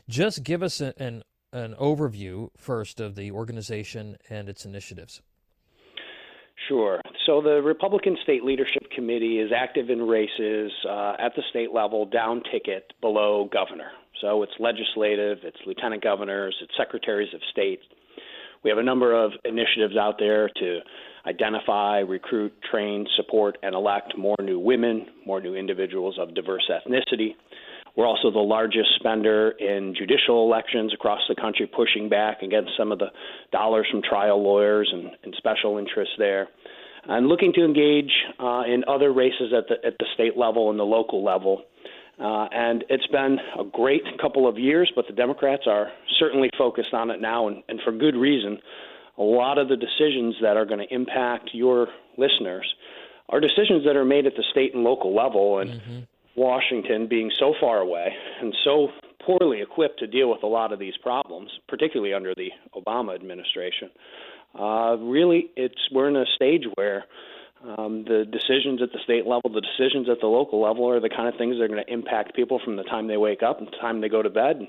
Just give us an overview first of the organization and its initiatives. Sure. So the Republican State Leadership Committee is active in races at the state level, down ticket below governor. So it's legislative, it's lieutenant governors, it's secretaries of state. We have a number of initiatives out there to identify, recruit, train, support, and elect more new women, more new individuals of diverse ethnicity. We're also the largest spender in judicial elections across the country, pushing back against some of the dollars from trial lawyers and special interests there. And looking to engage in other races at the state level and the local level. And it's been a great couple of years, but the Democrats are certainly focused on it now, and for good reason. A lot of the decisions that are going to impact your listeners are decisions that are made at the state and local level, and Washington being so far away and so poorly equipped to deal with a lot of these problems, particularly under the Obama administration. Really, we're in a stage where the decisions at the state level, the decisions at the local level are the kind of things that are going to impact people from the time they wake up and the time they go to bed. And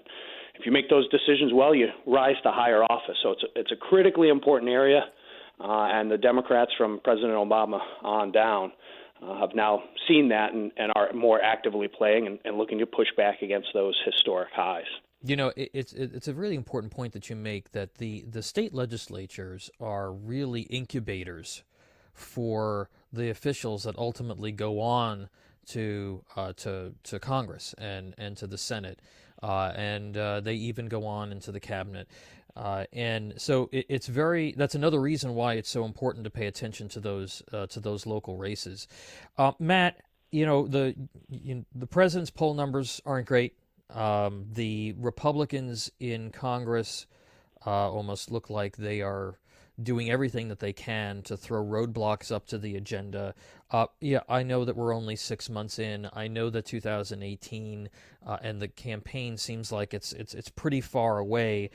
if you make those decisions well, you rise to higher office. So it's a critically important area, and the Democrats from President Obama on down have now seen that and are more actively playing and looking to push back against those historic highs. You know, it's a really important point that you make, that the state legislatures are really incubators for the officials that ultimately go on to Congress and to the Senate, and they even go on into the cabinet. And so that's another reason why it's so important to pay attention to those local races. Matt, the president's poll numbers aren't great. The Republicans in Congress almost look like they are doing everything that they can to throw roadblocks up to the agenda. I know that we're only 6 months in. I know that 2018 and the campaign seems like it's pretty far away.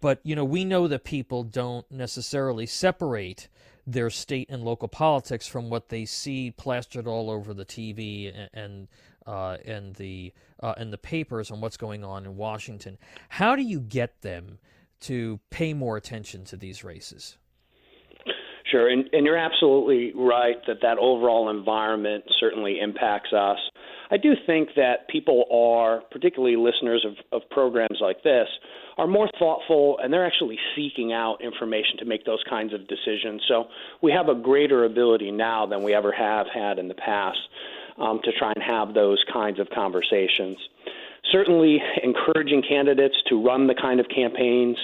But, we know that people don't necessarily separate their state and local politics from what they see plastered all over the TV and the papers on what's going on in Washington. How do you get them to pay more attention to these races? Sure, and you're absolutely right that overall environment certainly impacts us. I do think that people are, particularly listeners of programs like this, are more thoughtful, and they're actually seeking out information to make those kinds of decisions. So we have a greater ability now than we ever have had in the past to try and have those kinds of conversations. Certainly encouraging candidates to run the kind of campaigns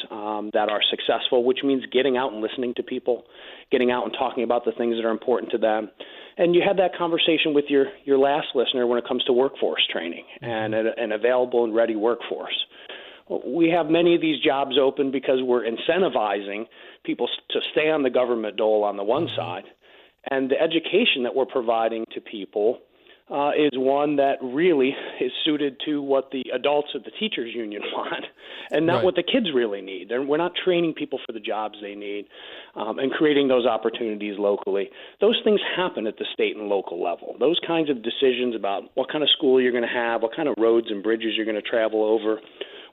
that are successful, which means getting out and listening to people, getting out and talking about the things that are important to them. And you had that conversation with your last listener when it comes to workforce training and an available and ready workforce. We have many of these jobs open because we're incentivizing people to stay on the government dole on the one side, and the education that we're providing to people is one that really is suited to what the adults at the teachers union want and not what the kids really need. We're not training people for the jobs they need and creating those opportunities locally. Those things happen at the state and local level. Those kinds of decisions about what kind of school you're going to have, what kind of roads and bridges you're going to travel over,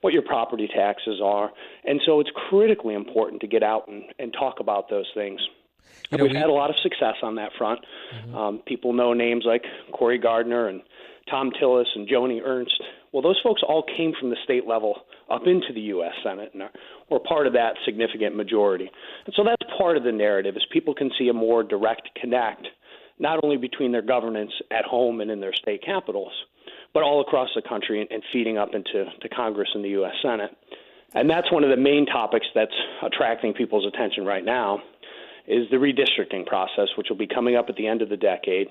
what your property taxes are. And so it's critically important to get out and talk about those things. We've had a lot of success on that front. People know names like Cory Gardner and Tom Tillis and Joni Ernst. Well, those folks all came from the state level up into the U.S. Senate and were part of that significant majority. And so that's part of the narrative, is people can see a more direct connect, not only between their governance at home and in their state capitals, but all across the country and feeding up into Congress and the U.S. Senate. And that's one of the main topics that's attracting people's attention right now, is the redistricting process, which will be coming up at the end of the decade.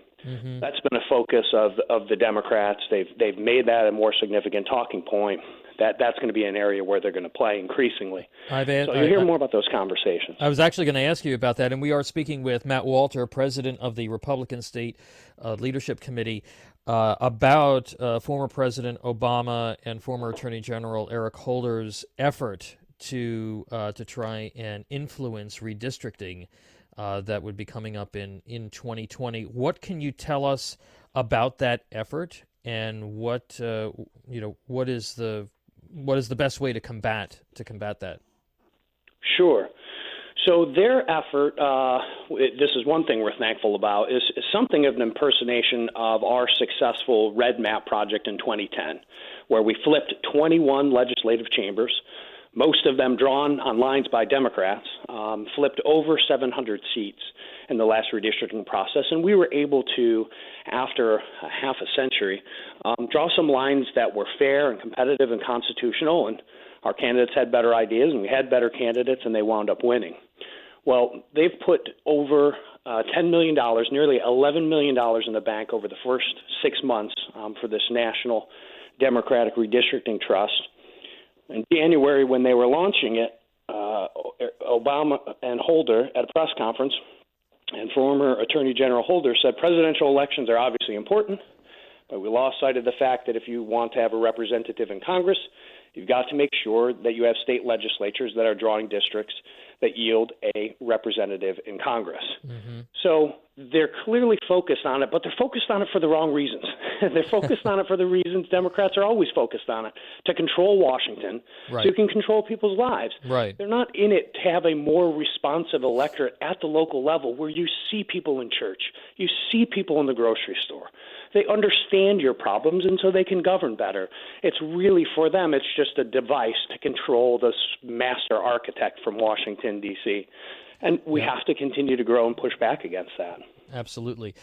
That's been a focus of the Democrats. They've made that a more significant talking point. That's going to be an area where they're going to play increasingly. So you'll hear more about those conversations. I was actually going to ask you about that, and we are speaking with Matt Walter, president of the Republican State Leadership Committee, about former President Obama and former Attorney General Eric Holder's effort to try and influence redistricting that would be coming up in 2020. What can you tell us about that effort, and what is the what is the best way to combat that? Sure. So their effort, this is one thing we're thankful about, is something of an impersonation of our successful Red Map project in 2010, where we flipped 21 legislative chambers, most of them drawn on lines by Democrats, flipped over 700 seats in the last redistricting process, and we were able to, after a half a century, draw some lines that were fair and competitive and constitutional, and our candidates had better ideas, and we had better candidates, and they wound up winning. Well, they've put over $10 million, nearly $11 million in the bank over the first 6 months for this National Democratic Redistricting Trust. In January, when they were launching it, Obama and Holder at a press conference, and former Attorney General Holder said presidential elections are obviously important, but we lost sight of the fact that if you want to have a representative in Congress, you've got to make sure that you have state legislatures that are drawing districts that yield a representative in Congress. Mm-hmm. So they're clearly focused on it, but they're focused on it for the wrong reasons. They're focused on it for the reasons Democrats are always focused on it, to control Washington, right, so you can control people's lives. Right. They're not in it to have a more responsive electorate at the local level where you see people in church, you see people in the grocery store. They understand your problems, and so they can govern better. It's really, for them, it's just a device to control this master architect from Washington, D.C. And we have to continue to grow and push back against that. Absolutely.